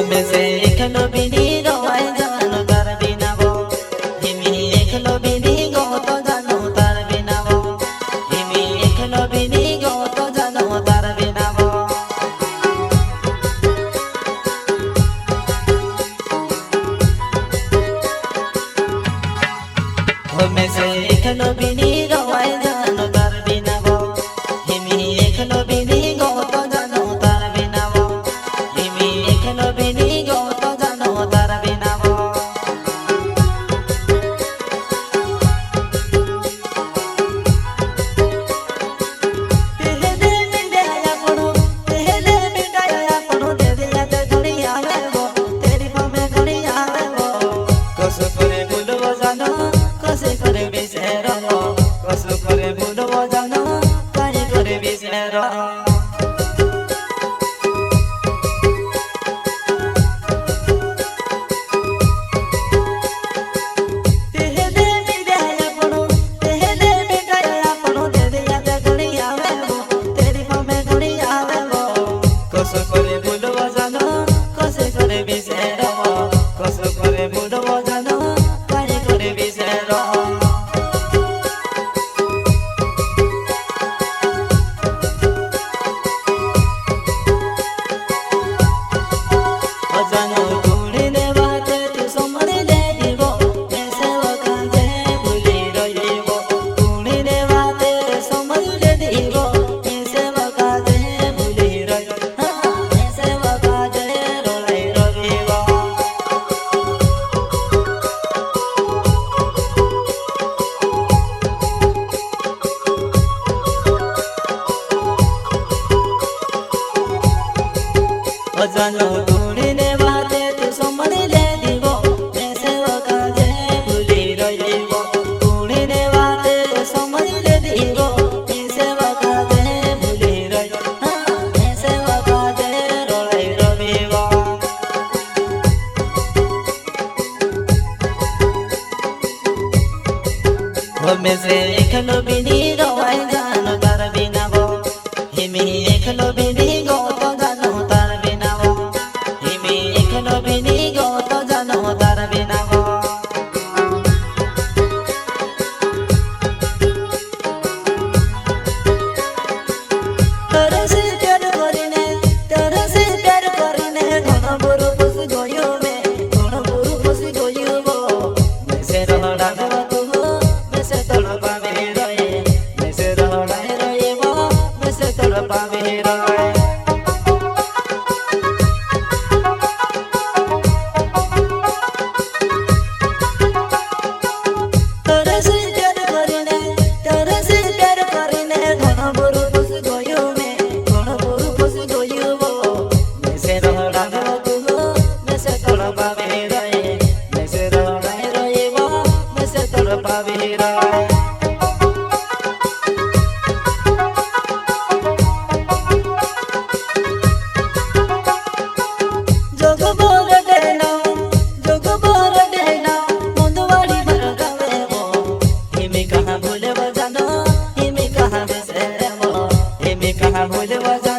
में से एकलो बिनी गवाई जानो तार बिना वो हिमी एकलो बिनी गो तो जानो तार बिना वो हिमी एकलो बिनी गो तो जानो तार बिना वो में से एकलो बिनी गवाई जानो तार बिना वो हिमी एकलो बिनी गो तो जानो तार बिना वो हिमी एकलो बिनी गो तो जानो तार बिना वो तेरे मिटाया पड़ो तेरे मिटाया पड़ो दे दिया ते घड़ी आवे वो तेरी पमे घड़ी आवे वो कसो करे भूलबो जानो कसे करे बिसेरो कसो करे भूलबो जानो काहे करे बिसेरो कसो करे भूलबो जानो कसे करे बिसेरो कसो करे भूलबो जानो काहे करे बिसेरो जानो कुड़ीने बाते तू समझ ले दीवो ऐसे वकाजे भूली रहीवो कुड़ीने बाते समझ ले दीवो ऐसे वकाजे भूली रही ऐसे वकाजे रोलाई रहीवो जानो कुड़ीने बाते तू समझ ले दीवो ऐसे वकाजे भूली रहीवो कुड़ीने बाते समझ ले दीवो ऐसे वकाजे भूली रही ऐसे वकाजे रोलाई रहीवो में से एकलो बिनी गवाई जानो तार बिना वो हिमी एकलो बिनी गो तो जानो तार बिना वो हिमी एकलो बिनी गो तो जानो तार बिना वो तरसे प्यार करीने घन बुरु खुश गयो में घन बुरु खुश गयो वो मैं से रहड़ा तू मैं से तड़पा में रहे मैं से रहड़ा रहे वो मैं से तड़पा में रहे तरसे प्यार करीने घन बुरु खुश गयो में घन बुरु खुश गयो वो मैं से रहड़ा तू मैं से तड़पा में रहे मैं से रहड़ा रहे वो मैं से तड़पा में रहे जोग बोल देना मुंदवाड़ी भर गावे वो हिमी कहाँ भूले बजानो हिमी कहाँ बिसरे वो हिमी कहाँ भूले बजानो